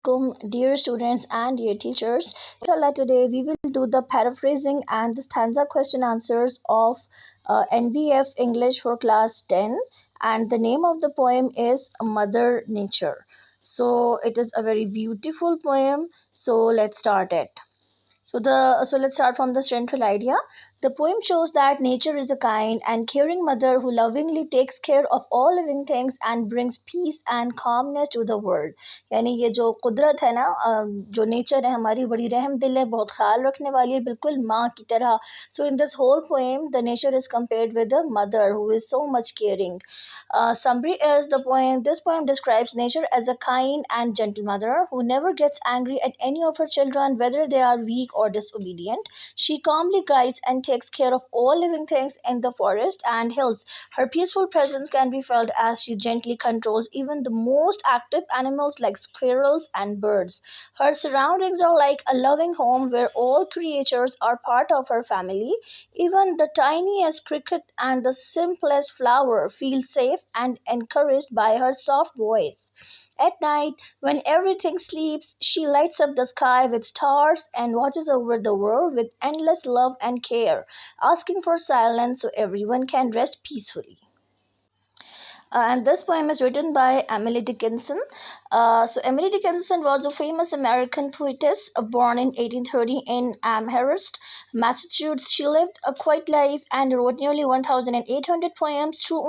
Assalamualaikum, dear students and dear teachers. Inshallah, today we will do the paraphrasing and the stanza question answers of NBF English for class 10. And the name of the poem is Mother Nature. So it is a very beautiful poem. So let's start it. So let's start from the central idea. The poem shows that nature is a kind and caring mother who lovingly takes care of all living things and brings peace and calmness to the world. यानी ये जो कुदरत है ना, जो nature है हमारी, बड़ी रहम दिल है, बहुत ख्याल रखने वाली है, बिल्कुल माँ की तरह. So in this whole poem, the nature is compared with a mother who is so much caring. Summary is the poem. This poem describes nature as a kind and gentle mother who never gets angry at any of her children, whether they are weak or disobedient. She calmly guides and takes care of all living things in the forest and hills. Her peaceful presence can be felt as she gently controls even the most active animals like squirrels and birds. Her surroundings are like a loving home where all creatures are part of her family. Even the tiniest cricket and the simplest flower feel safe and encouraged by her soft voice. At night, when everything sleeps, she lights up the sky with stars and watches over the world with endless love and care, asking for silence so everyone can rest peacefully. And this poem is written by Emily Dickinson. So Emily Dickinson was a famous American poetess born in 1830 in Amherst, Massachusetts. She lived a quiet life and wrote nearly 1,800 poems. Though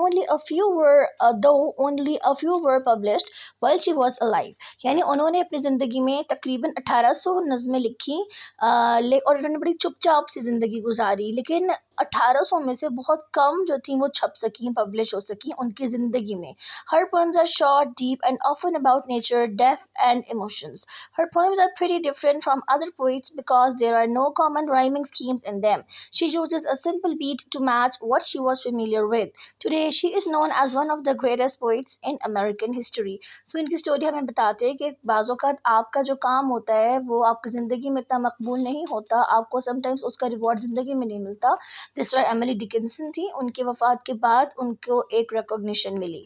only a few were published while she was alive. यानी उन्होंने अपनी ज़िंदगी में तकरीबन 1800 नज़में लिखी, और उन्होंने बड़ी चुपचाप सी ज़िंदगी गुजारी, लेकिन 1800 में से बहुत कम जो थी वो छप सकी, पब्लिश हो सकी उनकी ज़िंदगी में. Her poems are short, deep and often about nature, death and emotions. Her poems are pretty different from other poets because there are no common rhyming schemes in them. She uses a simple beat to match what she was familiar with. Today she is known as one of the greatest poets in American history. So इनकी story हमें बताते हैं कि बाज़ औक़ात आपका जो काम होता है वो आपकी ज़िंदगी में इतना मकबूल नहीं होता, आपको समटाइम्स उसका रिवॉर्ड ज़िंदगी में नहीं मिलता. जिस तरह एमिली डिकिंसन थी, उनके वफ़ात के बाद उनको एक recognition milli.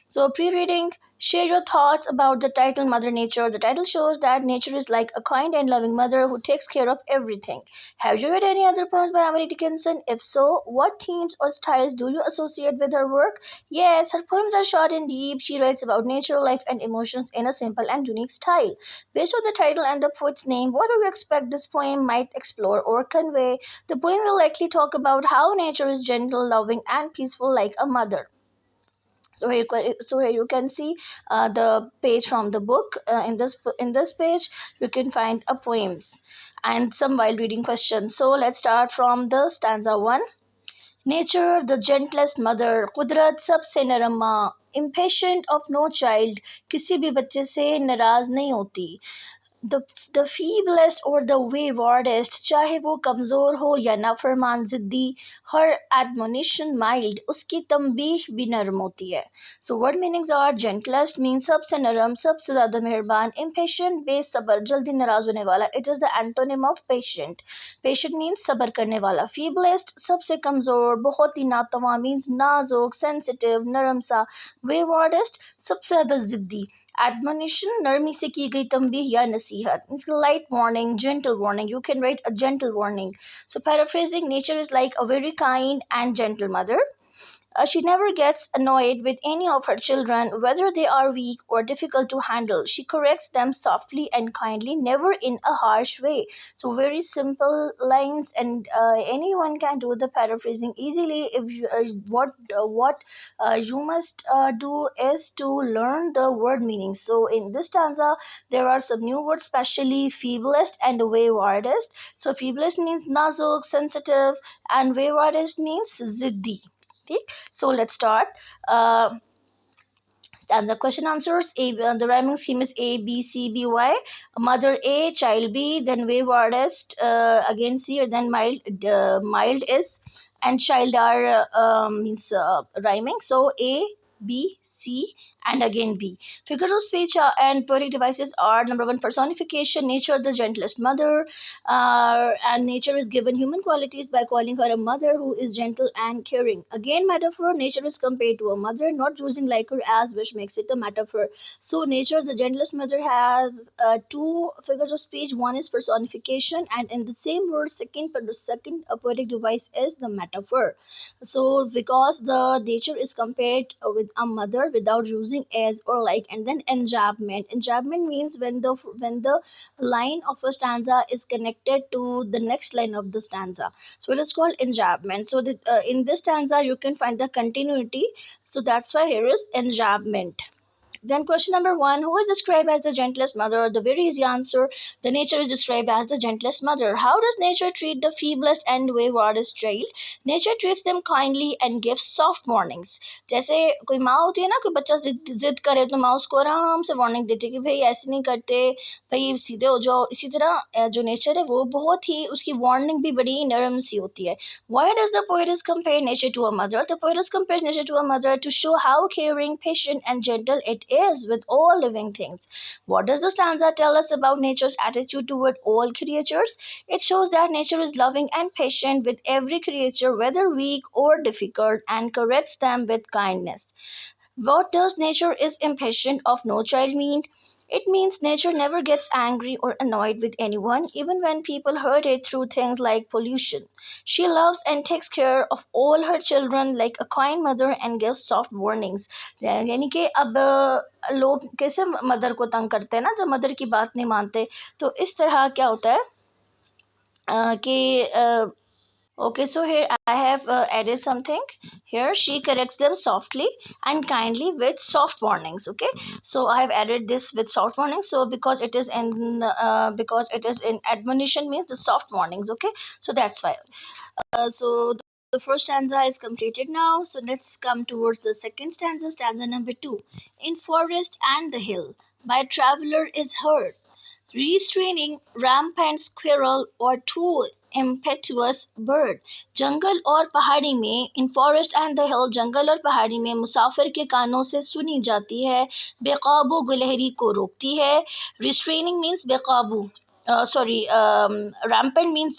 So pre-reading, share your thoughts about the title Mother Nature. The title shows that nature is like a kind and loving mother who takes care of everything. Have you read any other poems by Emily Dickinson? If so, what themes or styles do you associate with her work? Yes, her poems are short and deep. She writes about nature, life and emotions in a simple and unique style. Based on the title and the poet's name, what do you expect this poem might explore or convey? The poem will likely talk about how nature is gentle, loving and peaceful like a mother. So here you can see the page from the book. In this page, you can find a poems and some while reading questions. So let's start from the stanza 1. Nature, the gentlest mother, कुदरत सबसे नरम माँ, impatient of no child, किसी भी बच्चे से नाराज नहीं होती. The feeblest or the waywardest, चाहे वो कमज़ोर हो या नाफरमान ज़िद्दी, her admonition mild, उसकी तंबीह भी नरम होती है. So word meanings are gentlest means सबसे नरम, सबसे ज़्यादा मेहरबान, impatient बेसब्र, जल्दी नाराज़ होने वाला. It is the antonym of patient. Patient means सब्र करने वाला. Feeblest सबसे कमज़ोर, बहुत ही नातवा means नाजुक, sensitive, नरम सा. Waywardest सबसे ज़्यादा ज़िद्दी. Admonition, नरमी से की गई तंबीह या नसीहत. It's light warning, gentle warning. You can write a gentle warning. So paraphrasing, nature is like a very kind and gentle mother. She never gets annoyed with any of her children, whether they are weak or difficult to handle. She corrects them softly and kindly, never in a harsh way. So very simple lines, and anyone can do the paraphrasing easily. If you, what you must do is to learn the word meaning. So in this stanza, there are some new words, especially feeblest and waywardest. So feeblest means nazuk, sensitive, and waywardest means ziddi. Okay, so let's start. And the question answers. The rhyming scheme is A, B, C, B, Y. Mother A, child B, then waywardest again C, or then mild. Mild is and child are means rhyming. So A, B, C, and again B. Figures of speech and poetic devices are: number one, personification, nature the gentlest mother, and nature is given human qualities by calling her a mother who is gentle and caring. Again, metaphor, nature is compared to a mother, not using like her as, which makes it a metaphor. So, nature the gentlest mother has two figures of speech. One is personification, and in the same word, second poetic device is the metaphor. So because the nature is compared with a mother without using as or like. And then enjambment means when the line of a stanza is connected to the next line of the stanza, so it is called enjambment. So in this stanza you can find the continuity, so that's why here is enjambment. Then question number one, who is described as the gentlest mother? The very easy answer, the nature is described as the gentlest mother. How does nature treat the feeblest and waywardest child? Nature treats them kindly and gives soft warnings. जैसे कोई माँ होती है ना, कोई बच्चा जिद करे तो माँ उसको आराम से वार्निंग देती है कि भाई ऐसे नहीं करते, भाई सीधे हो जाओ. इसी तरह जो नेचर है वो बहुत ही, उसकी वार्निंग भी बड़ी नरम सी होती है. Why does the poetess compare nature to a mother? The poetess compares nature to a mother to show how caring, patient, and gentle it is with all living things. What does the stanza tell us about nature's attitude toward all creatures? It shows that nature is loving and patient with every creature, whether weak or difficult, and corrects them with kindness. What does nature is impatient of no child mean? It means nature never gets angry or annoyed with anyone, even when people hurt it through things like pollution. She loves and takes care of all her children like a kind mother and gives soft warnings. यानी कि अब लोग कैसे mother को तंग करते हैं ना, जब मदर की बात नहीं मानते, तो इस तरह क्या होता है कि okay, so here I have added something. Here she corrects them softly and kindly with soft warnings. Okay, so I have added this with soft warnings. So because it is in admonition means the soft warnings. Okay, so that's why. So the first stanza is completed now. So let's come towards the second stanza. Stanza number 2. In forest and the hill, by traveler is heard restraining rampant squirrel or too impetuous bird. जंगल और पहाड़ी में, in forest and the hill, जंगल और पहाड़ी में मुसाफिर के कानों से सुनी जाती है, बेकाबू गुलहरी को रोकती है. रिस्ट्रेनिंग मीन्स बेकाबू. Sorry, rampant means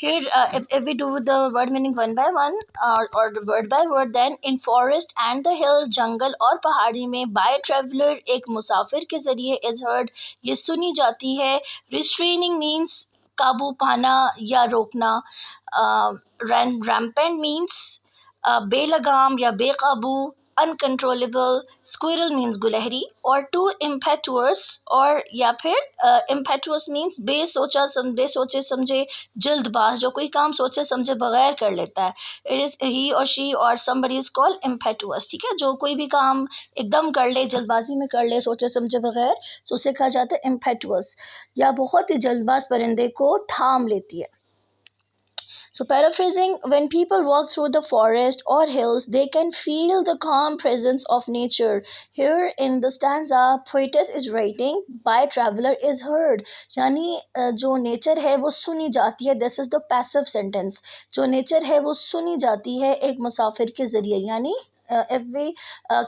here if we do the word meaning one by one or the word by word, then in forest and the hill, जंगल और पहाड़ी में, by traveler एक मुसाफिर के जरिए is heard, ये सुनी जाती है. रिस्ट्रेनिंग मीन्स काबू पाना या रोकना. rampant मीन्स बेलगाम या बेकाबू, अनकंट्रोलेबल. Squirrel means गुलहरी. और टू इम्पेटुअस, और या फिर इम्पेटुअस मीन्स बेसोचे समझे जल्दबाज, जो कोई काम सोचे समझे बगैर कर लेता है. इट इज ही और शी और समबडी इज कॉल्ड इम्पेटुअस. ठीक है, जो कोई भी काम एकदम कर ले, जल्दबाजी में कर ले, सोचे समझे बगैर, तो उसे कहा जाता है इम्पेटुअस, या बहुत ही जल्दबाज परिंदे को थाम लेती है. So, paraphrasing, when people walk through the forest or hills, they can feel the calm presence of nature. Here in the stanza, poetess is writing, by traveler is heard. यानी जो नेचर है वो सुनी जाती है. This is the passive sentence. जो nature है वो सुनी जाती है एक मुसाफिर के ज़रिए. यानी if we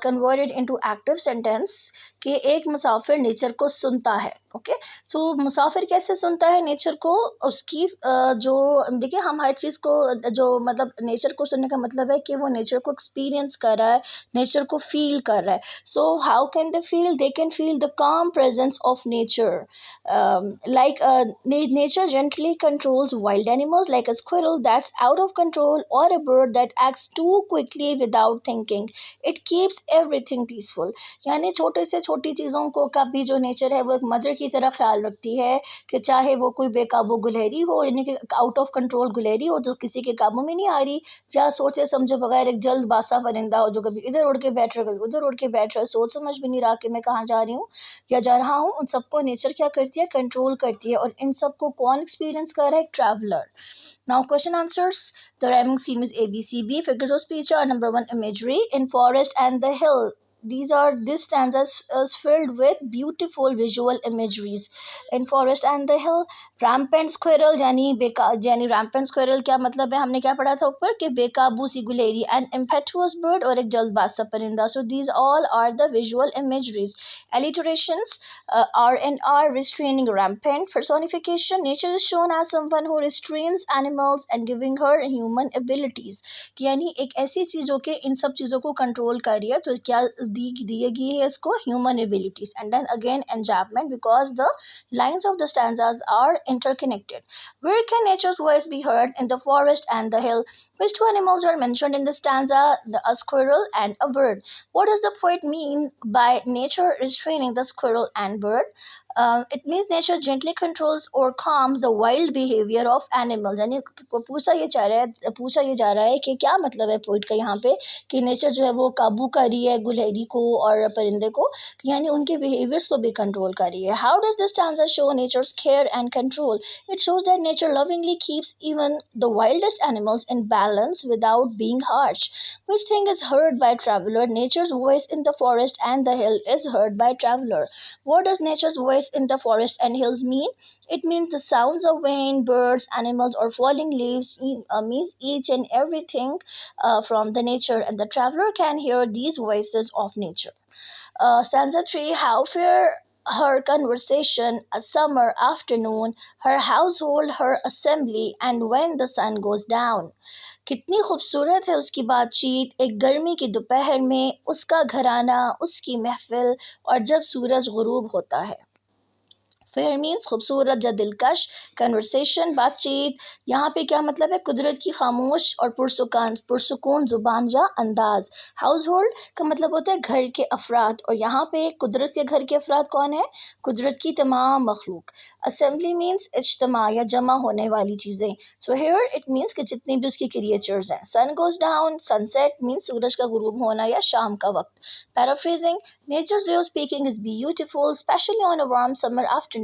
convert it into active sentence, कि एक मुसाफिर नेचर को सुनता है. ओके, सो मुसाफिर कैसे सुनता है नेचर को? उसकी जो, देखिए हम हर चीज़ को, जो मतलब नेचर को सुनने का मतलब है कि वो नेचर को एक्सपीरियंस कर रहा है, नेचर को फील कर रहा है. So how can they feel? They can feel the calm presence of nature. Like nature gently controls wild animals like a squirrel that's out of control, or a bird that acts too quickly without thinking. It keeps everything peaceful. यानी छोटे से छोटी चीज़ों को का भी जो nature है वो एक मदर की तरह ख्याल रखती है, कि चाहे वो कोई बेकाबू गुलहरी हो, यानी कि आउट ऑफ कंट्रोल गुलहरी हो जो किसी के काबू में नहीं आ रही, या सोचे समझे बगैर एक जल्दबाजा परिंदा हो जो कभी इधर उड़ के बैठ रहा है, कभी उधर उड़ के बैठ रहा है, सोच समझ भी नहीं रहा कि मैं कहाँ जा रही हूँ या जा रहा हूँ. उन सबको नेचर क्या करती है? कंट्रोल करती है. और इन सबको कौन एक्सपीरियंस कर रहा है? Traveller. Now question answers. The rhyming scheme is A, B, C, B. Figures of speech are: number 1, imagery. In forest and the hill, this stanza is filled with beautiful visual imageries. In forest and the hill, rampant squirrel यानी rampant squirrel क्या मतलब है, हमने क्या पढ़ा था ऊपर कि बेकाबू सी गुलेरी, an impetuous bird और एक जल्दबाज सा परिंदा. So these all are the visual imageries. Alliterations, R and R, restraining, rampant. Personification, nature is shown as someone who restrains animals and giving her human abilities. कि यानी एक ऐसी चीज़ जो कि इन सब चीज़ों को कंट्रोल कर रही है, तो क्या दी गई है इसको human abilities. And then again enjambment, because the lines of the stanzas are interconnected. Where can nature's voice be heard? In the forest and the hill. Which two animals are mentioned in the stanza? A squirrel and a bird. What does the poet mean by nature restraining the squirrel and bird? It means nature gently controls or calms the wild behavior of animals. यानी पूछा ये जा रहा है कि क्या मतलब है पोइट का यहाँ पे कि नेचर जो है वो काबू कर रही है गुलहरी को और परिंदे को, यानी उनके बिहेवियर्स को भी कंट्रोल कर रही है. How does this stanza show nature's care and control? It shows that nature lovingly keeps even the wildest animals in balance without being harsh. Which thing is heard by traveler? Nature's voice in the forest and the hill is heard by traveler. What does nature's voice in the forest and hills mean? It means the sounds of wind, birds, animals, or falling leaves. Means each and everything from the nature, and the traveler can hear these voices of nature. Stanza 3, how fair her conversation, a summer afternoon, her household, her assembly, and when the sun goes down. कितनी खूबसूरत है उसकी बातचीत एक गर्मी की दोपहर में, उसका घराना, उसकी महफिल, और जब सूरज गुरूब होता है. फेयर मीन्स खूबसूरत या दिलकश, कन्वर्सेशन बातचीत, यहाँ पे क्या मतलब है, कुदरत की खामोश और पुरसुकून ज़ुबान या अंदाज. हाउस होल्ड का मतलब होता है घर के अफराद, और यहाँ पे कुदरत के घर के अफराद कौन है, कुदरत की तमाम मखलूक. असेंबली मीन्स इज्तमा या जमा होने वाली चीज़ें. सो हेयर इट मीन्स कि जितनी भी उसकी क्रिएचर्स हैं. Sun goes down, sunset means सूरज का गुरूब होना या शाम का वक्त. Paraphrasing, nature's way of speaking is beautiful, especially on a warm summer afternoon.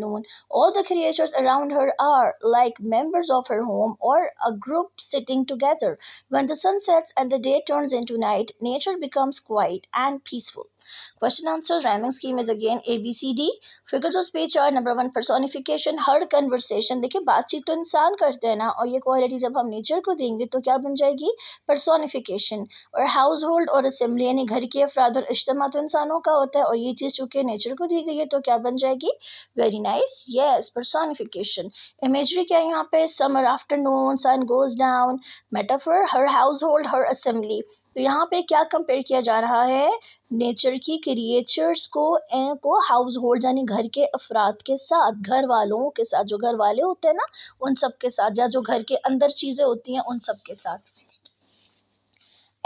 All the creatures around her are like members of her home or a group sitting together. When the sun sets and the day turns into night, nature becomes quiet and peaceful. Question answer rhyming scheme is again A B C D. Figures of speech are number 1 personification, her conversation. देखिए बातचीत तो इंसान करते हैं ना, और ये quality जब हम नेचर को देंगे तो क्या बन जाएगी, personification. और हाउस होल्ड और असेंबली यानी घर के अफराद और इज्तमा तो इंसानों का होता है, और ये चीज़ चूँकि नेचर को दी गई है तो क्या बन जाएगी, very nice, yes, personification. Imagery क्या है यहाँ पे, summer afternoon, sun goes down. Metaphor, her household, her assembly. तो यहाँ पे क्या कंपेयर किया जा रहा है, नेचर की क्रिएचर्स को हाउस होल्ड यानी घर के अफराद के साथ, घर वालों के साथ, जो घर वाले होते हैं ना उन सब के साथ, या जो घर के अंदर चीज़ें होती हैं उन सब के साथ.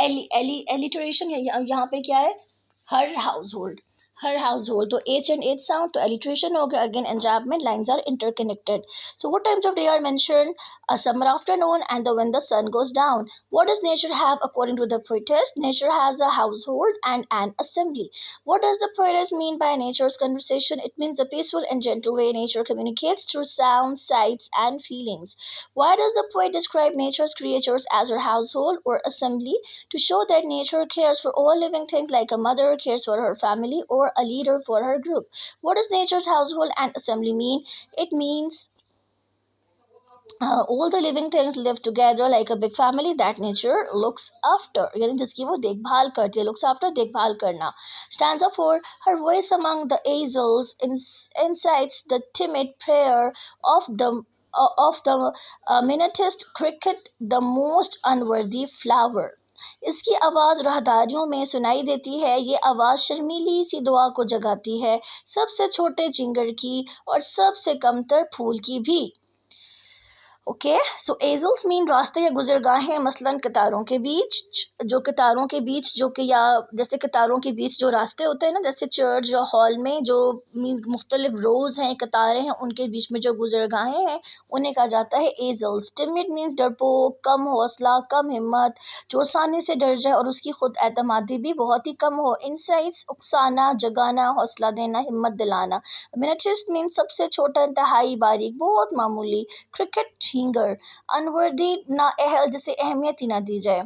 एलिटरेशन यहाँ पे क्या है, हर हाउस होल्ड तो एच एंड एच साउंड, तो एलिट्रेशन हो गया. Again enjambment, lines are interconnected. So what times of day are mentioned? A summer afternoon and when the sun goes down. What does nature have according to the poetess? Nature has a household and an assembly. What does the poetess mean by nature's conversation? It means the peaceful and gentle way nature communicates through sounds, sights, and feelings. Why does the poet describe nature's creatures as her household or assembly? To show that nature cares for all living things like a mother cares for her family or a leader for her group. What does nature's household and assembly mean? It means all the living things live together like a big family that nature looks after, यानी जिसकी वो देखभाल करती है, looks after, देखभाल करना. Stanza 4, her voice among the azels incites the timid prayer of the minutest cricket, the most unworthy flower. इसकी आवाज़ राहदारियों में सुनाई देती है, ये आवाज़ शर्मीली सी दुआ को जगाती है, सबसे छोटे चिंगर की और सबसे कमतर फूल की भी. ओके, सो एजल्स मीन रास्ते या गुजरगाहें, मसलन कतारों के बीच, जो कि या जैसे कतारों के बीच जो रास्ते होते हैं ना, जैसे चर्च या हॉल में जो मीन्स मुख्तलिफ रोज़ हैं, कतारें हैं, उनके बीच में जो गुजरगाहें हैं उन्हें कहा जाता है एजल्स. टिमिड मीन्स डरपोक, कम हौसला, कम हिम्मत, जो आसानी से डर जाए और उसकी खुद एतमादी भी बहुत ही कम हो. इनसाइट्स, उकसाना, जगाना, हौसला देना, हिम्मत दिलाना. मिनिचुरस्ट मीन्स सबसे छोटा, इंतहाई बारीक, बहुत मामूली. क्रिकेट, झींगर. अनवर्दी, नाअहल, जिसे अहमियत ही ना दी जाए.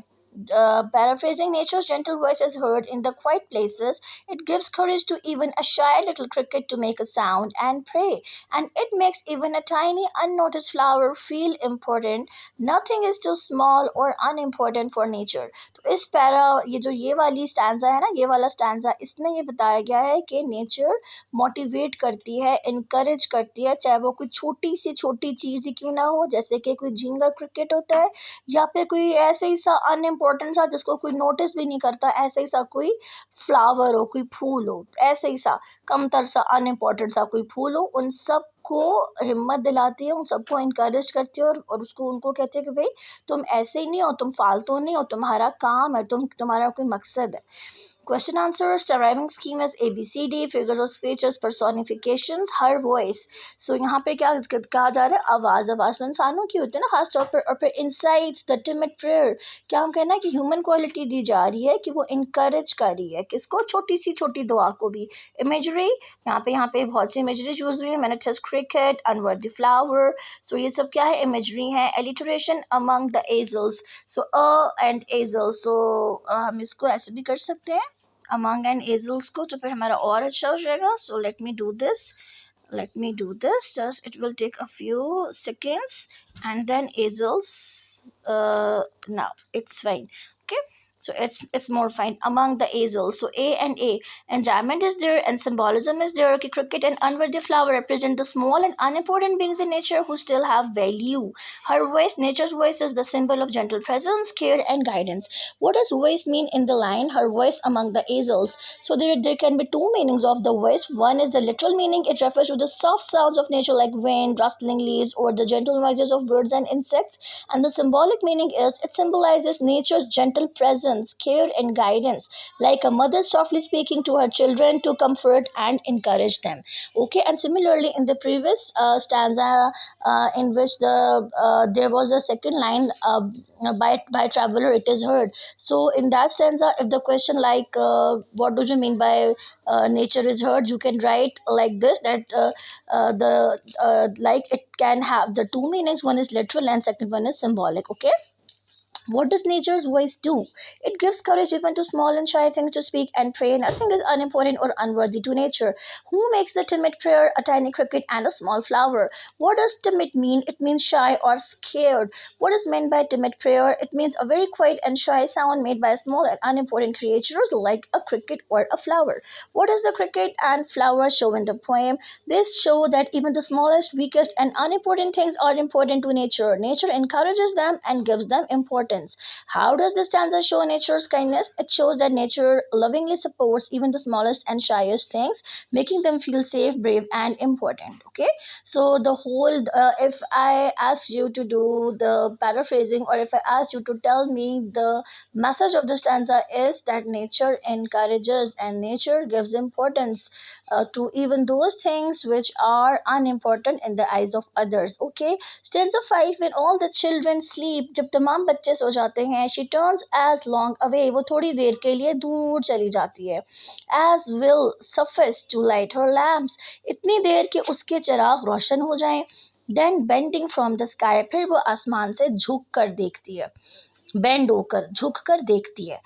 Paraphrasing, nature's gentle voice is heard in the quiet places. It gives courage to even a shy little cricket to make a sound and pray. And it makes even a tiny, unnoticed flower feel important. Nothing is too small or unimportant for nature. तो इस para ये जो ये वाली stanza है ना, ये वाला स्टैंजा, इसमें ये बताया गया है कि नेचर मोटिवेट करती है, इनकरेज करती है, चाहे वो कोई छोटी सी छोटी चीज़ ही क्यों ना हो, जैसे कि कोई झींगा क्रिकेट होता है, या फिर कोई ऐसे ही सा अनइम्पोर्टेंट सा जिसको कोई नोटिस भी नहीं करता, ऐसे ही सा कोई फ्लावर हो, कोई फूल हो, ऐसे ही सा कमतर सा अनइम्पोर्टेंट सा कोई फूल हो, उन सब को हिम्मत दिलाती है, उन सबको इनकरेज करती है, और उसको उनको कहती है कि भाई तुम ऐसे ही नहीं हो, तुम फालतू नहीं हो, तुम्हारा काम है, तुम्हारा कोई मकसद है. Question answers. The rhyming scheme is ABCD, figures of speeches, personifications, her voice. So यहाँ पे क्या कहा जा रहा है, आवाज़. आवाज़ तो इंसानों की होती है ना खास तौर पर. और फिर insights, the timid prayer. क्या हम कहना है कि ह्यूमन क्वालिटी दी जा रही है कि वो इनकरेज कर रही है किसको, छोटी सी छोटी दुआ को भी. इमेजरी, यहाँ पे बहुत सी इमेजरी यूज हुई है. मैंने cricket, unworthy flower. So ये सब क्या है, इमेजरी है. Alliteration among the azels. So and azels. So हम इसको ऐसे भी कर सकते हैं among and azels को, तो फिर हमारा और अच्छा हो जाएगा. So let me do this, just it will take a few seconds. And then azels, now it's fine. Okay, so it's more fine. Among the azels, so A, enjoyment is there and symbolism is there. Okay, cricket and unworthy flower represent the small and unimportant beings in nature who still have value. Her voice, nature's voice, is the symbol of gentle presence, care and guidance. What does voice mean in the line, her voice among the azels? So there can be two meanings of the voice. One is the literal meaning. It refers to the soft sounds of nature like wind, rustling leaves, or the gentle noises of birds and insects. And the symbolic meaning is it symbolizes nature's gentle presence, care and guidance, like a mother softly speaking to her children to comfort and encourage them. Okay, and similarly in the previous stanza in which there was a second line, by traveler it is heard. So in that stanza, if the question like what do you mean by nature is heard, you can write like this, that the like it can have the two meanings. One is literal and second one is symbolic. Okay, what does nature's voice do? It gives courage even to small and shy things to speak and pray. Nothing is unimportant or unworthy to nature. Who makes the timid prayer? A tiny cricket and a small flower. What does timid mean? It means shy or scared. What is meant by timid prayer? It means a very quiet and shy sound made by small and unimportant creatures like a cricket or a flower. What does the cricket and flower show in the poem? They show that even the smallest, weakest, and unimportant things are important to nature. Nature encourages them and gives them importance. How does this stanza show nature's kindness? It shows that nature lovingly supports even the smallest and shyest things, making them feel safe, brave, and important. Okay, so the whole, if I ask you to do the paraphrasing, or if I ask you to tell me the message of the stanza, is that nature encourages and nature gives importance to even those things which are unimportant in the eyes of others. Okay, stanza 5. When all the children sleep, जब तमाम बच्चे सो जाते हैं, she turns as long away, वो थोड़ी देर के लिए दूर चली जाती है. As will suffice to light her lamps, इतनी देर कि उसके चिराग रोशन हो जाएं. Then bending from the sky, फिर वो आसमान से झुक कर देखती है, बेंड होकर, झुक कर देखती है.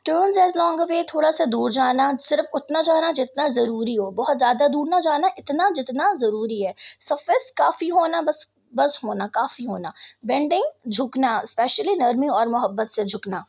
टर्न्स एज लॉन्ग अवे, थोड़ा सा दूर जाना, सिर्फ उतना जाना जितना ज़रूरी हो, बहुत ज़्यादा दूर ना जाना, इतना जितना ज़रूरी है. सफिस, काफ़ी होना, बस होना, काफ़ी होना. बेंडिंग, झुकना, स्पेशली नरमी और मोहब्बत से झुकना.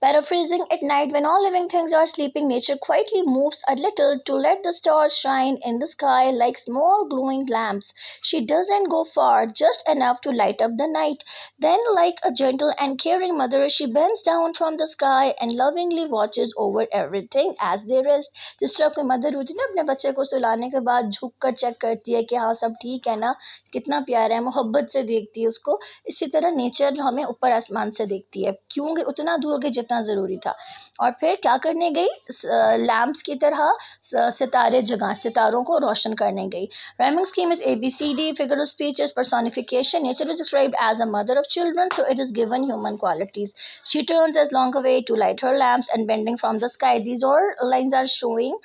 Paraphrasing, at night when all living things are sleeping, nature quietly moves a little to let the stars shine in the sky like small glowing lamps. She doesn't go far, just enough to light up the night. Then, like a gentle and caring mother, she bends down from the sky and lovingly watches over everything as they rest. जिस तरह कोई mother होती है ना, अपने बच्चे को सुलाने के बाद झुक कर चेक करती है कि हाँ सब ठीक है ना, कितना प्यारा है, मोहब्बत से देखती है उसको. इसी तरह नेचर हमें ऊपर आसमान से देखती है. क्योंकि उतना दूर के कितना ज़रूरी था। और फिर क्या करने गई, लैम्प्स की तरह सितारे जगा, सितारों को रोशन करने गई। Rhyming scheme is ABCD, figure of speech is personification. Nature is described as a mother of children, so it is given human qualities. She turns as long away to light her lamps and bending from the sky. These all lines are showing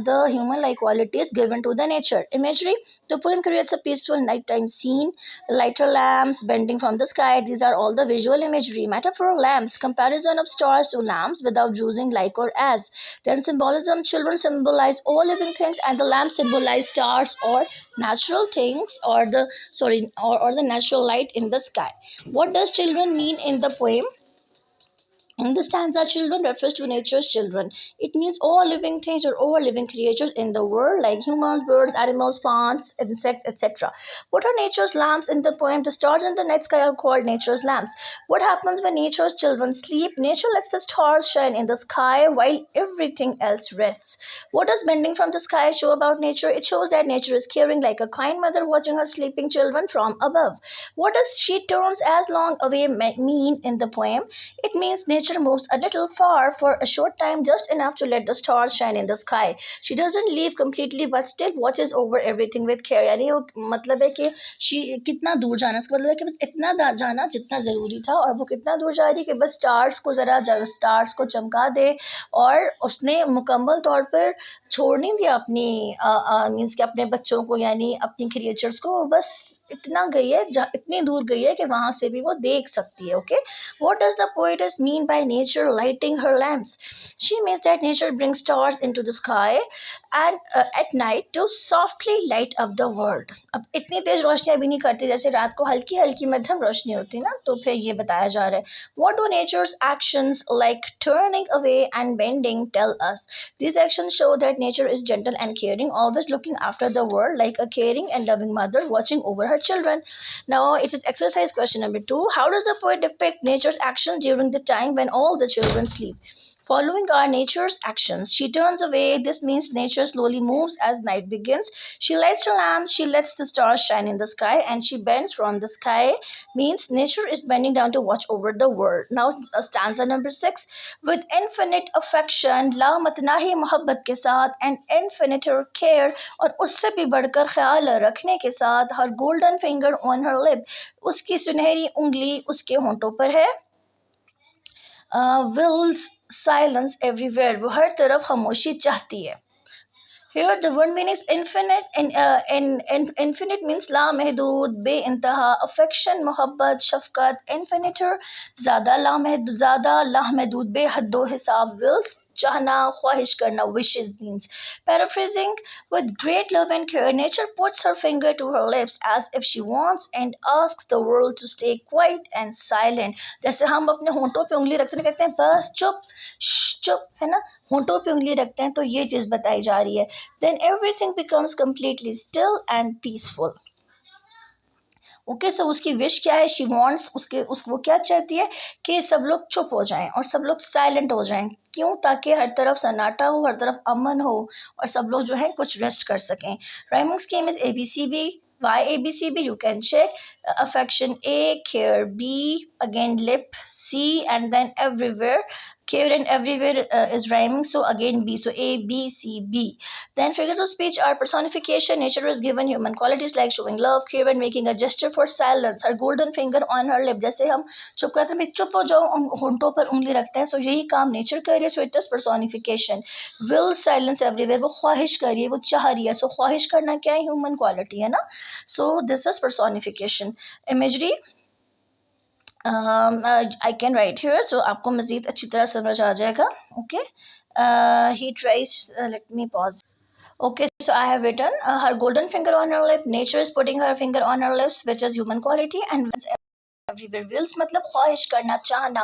the human-like qualities given to the nature. Imagery, the poem creates a peaceful nighttime scene. Light her lamps, bending from the sky. These are all the visual imagery. Metaphor, lamps, comparison of stars to lamps without using like or as. Then symbolism, children symbolize all living things and the lamps symbolize stars or natural things, or the natural light in the sky. What does children mean in the poem? In this stanza, children refers to nature's children. It means all living things or all living creatures in the world, like humans, birds, animals, plants, insects, etc. What are nature's lamps in the poem? The stars in the night sky are called nature's lamps. What happens when nature's children sleep? Nature lets the stars shine in the sky while everything else rests. What does bending from the sky show about nature? It shows that nature is caring, like a kind mother watching her sleeping children from above. What does she turns as long away mean in the poem? It means nature moves a little far for a short time, just enough to let the stars shine in the sky. She doesn't leave completely, but still watches over everything with care. यानी वो मतलब है कि कितना दूर जाना, इसका मतलब है कि बस इतना जाना जितना ज़रूरी था, और वो कितना दूर जा रही है कि बस स्टार्स को ज़रा स्टार्स को चमका दे, और उसने मुकम्मल तौर पर छोड़ नहीं दिया अपनी मीन्स कि अपने बच्चों को, यानी अपनी क्रिएचर्स को, बस इतना गई है, इतनी दूर गई है कि वहाँ से भी वो देख सकती है. Okay, what does the poetess mean by nature lighting her lamps? She means that nature brings stars into the sky and at night to softly light up the world. अब इतनी तेज रोशनी अभी नहीं करती, जैसे रात को हल्की हल्की मध्यम रोशनी होती ना, तो फिर ये बताया जा रहा है. What do nature's actions like turning away and bending tell us? These actions show that nature is gentle and caring, always looking after the world like a caring and loving mother watching over her children. Now it is exercise question number 2. How does the poet depict nature's actions during the time when all the children sleep? Following are nature's actions. She turns away. This means nature slowly moves as night begins. She lights her lamps. She lets the stars shine in the sky, and she bends from the sky. Means nature is bending down to watch over the world. Now, stanza number 6. With infinite affection, ला मतनाही मोहब्बत के साथ, and infinite care, और उससे भी बढ़कर ख्याल रखने के साथ, her golden finger on her lip, उसकी सुनहरी उंगली उसके होंठों पर है. Wills silence everywhere, वो हर तरफ खामोशी चाहती है. Here the word means infinite, and infinite means लामहदूद, बेइंतहा, affection, मोहब्बत, शफकत, infiniter, ज़्यादा लामहदूद, बेहद्दो हिसाब, wills, चाहना, ख्वाहिश करना, wishes means. Paraphrasing, with great love and care, nature puts her finger to her lips as if she wants and asks the world to stay quiet and silent. जैसे हम अपने होंठों पे उंगली रखते हैं, कहते हैं बस चुप, चुप, है ना, होंठों पे उंगली रखते हैं, तो ये चीज़ बताई जा रही है. Then everything becomes completely still and peaceful. Okay, so उसकी विश क्या है? शी वॉन्ट्स, वो क्या चाहती है कि सब लोग चुप हो जाएं और सब लोग साइलेंट हो जाएं. क्यों? ताकि हर तरफ सन्नाटा हो, हर तरफ अमन हो, और सब लोग जो है कुछ रेस्ट कर सकें. Rhyming scheme is ABCB. Why ABCB? You can check. Affection A, care B, again lip C, and then everywhere. Care and everywhere is rhyming, so again B. So A, B, C, B. Then figures of speech are personification. Nature is given human qualities like showing love, care, and making a gesture for silence. Her golden finger on her lip. जैसे हम चुप करते हैं, चुप हो जाओ, होंठों पर उंगली रखते हैं, so यही काम नेचर कर रही है. So it is personification. Will silence everywhere. वो ख्वाहिश कर रही है, वो चाह रही है. So ख्वाहिश करना क्या है? ह्यूमन क्वालिटी है ना. So this is personification. Imagery. I can write here, so आपको मज़ीद अच्छी तरह समझ आ जाएगा. Okay. He tries. Let me pause. Okay, so I have written her golden finger on her lip. Nature is putting her finger on her lips, which is human quality, and everywhere. Wills मतलब ख्वाहिश करना, चाहना.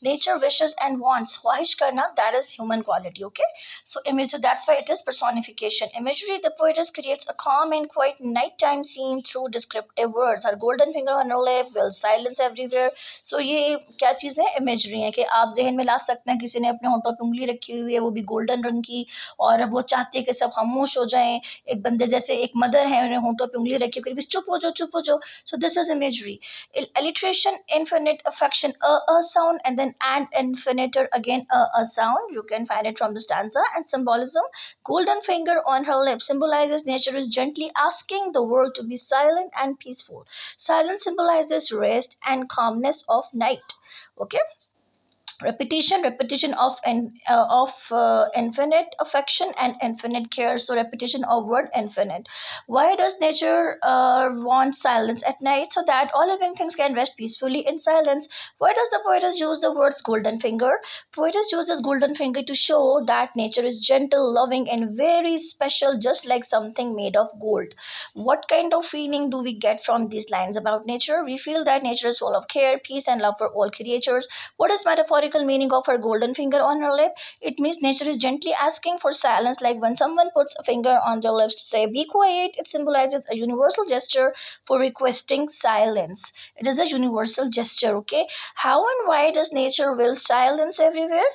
Nature wishes and wants. ख्वाहिश करना, that is human quality. Okay, so image, so that's why it is personification. Imagery, the poetess creates a calm and quiet nighttime scene through descriptive words. Her golden finger on her lip, will silence everywhere. So ये क्या चीज़ है? Imagery है कि आप जहन में ला सकते हैं, किसी ने अपने होंठों पे उंगली रखी हुई है, वो भी गोल्डन रंग की, और वो चाहती है कि सब खामोश हो जाएं. एक बंदे जैसे एक मदर है, उन्हें होंठों पे उंगली रखी हुई, चुप हो जाओ, चुप हो जाओ. So this is imagery. Alliteration penetration, infinite affection, a sound, and then and infinitor again, a sound. You can find it from the stanza. And symbolism: golden finger on her lip symbolizes nature is gently asking the world to be silent and peaceful. Silence symbolizes rest and calmness of night. Okay. Repetition of infinite affection and infinite care. So repetition of word infinite. Why does nature want silence at night? So that all living things can rest peacefully in silence. Why does the poetess use the words golden finger? Poetess uses golden finger to show that nature is gentle, loving, and very special, just like something made of gold. What kind of feeling do we get from these lines about nature? We feel that nature is full of care, peace, and love for all creatures. What is metaphorical meaning of her golden finger on her lip? It means nature is gently asking for silence, like when someone puts a finger on their lips to say, "Be quiet." It symbolizes a universal gesture for requesting silence. It is a universal gesture, okay? How and why does nature will silence everywhere?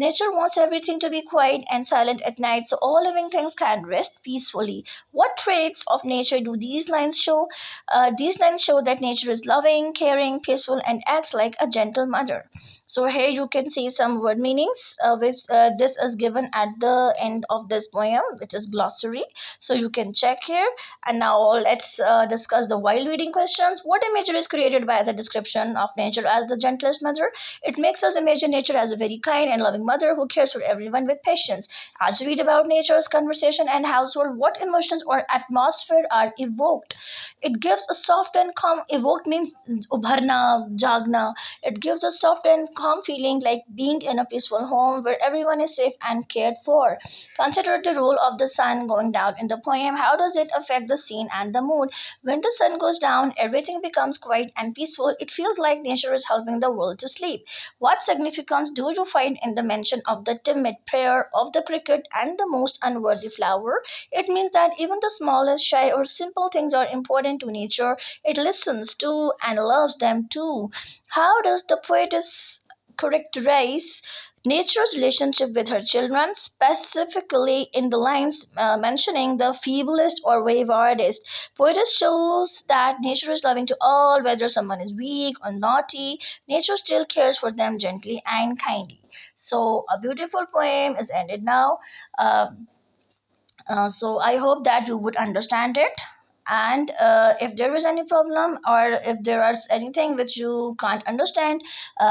Nature wants everything to be quiet and silent at night so all living things can rest peacefully. What traits of nature do these lines show? These lines show that nature is loving, caring, peaceful, and acts like a gentle mother. So here you can see some word meanings, which this is given at the end of this poem, which is glossary. So you can check here. And now let's discuss the while reading questions. What imagery is created by the description of nature as the gentlest mother? It makes us imagine nature as a very kind and loving mother who cares for everyone with patience. As we read about nature's conversation and household, what emotions or atmosphere are evoked? It gives a soft and calm. Evoked means ubharna, jagna. It gives a soft and calm feeling like being in a peaceful home where everyone is safe and cared for. Consider the role of the sun going down in the poem. How does it affect the scene and the mood? When the sun goes down, everything becomes quiet and peaceful. It feels like nature is helping the world to sleep. What significance do you find in the mention of the timid prayer of the cricket and the most unworthy flower? It means that even the smallest, shy, or simple things are important to nature. It listens to and loves them too. How does the poetess characterize nature's relationship with her children, specifically in the lines mentioning the feeblest or waywardest? Poetess shows that nature is loving to all, whether someone is weak or naughty. Nature still cares for them gently and kindly. So, a beautiful poem is ended now. Um so I hope that you would understand it. And if there is any problem or if there is anything which you can't understand,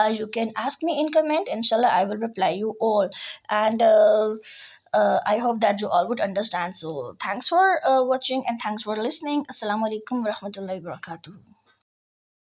you can ask me in comment. Inshallah, I will reply you all. And I hope that you all would understand. So thanks for watching and thanks for listening. Assalamu alaikum warahmatullahi wabarakatuh.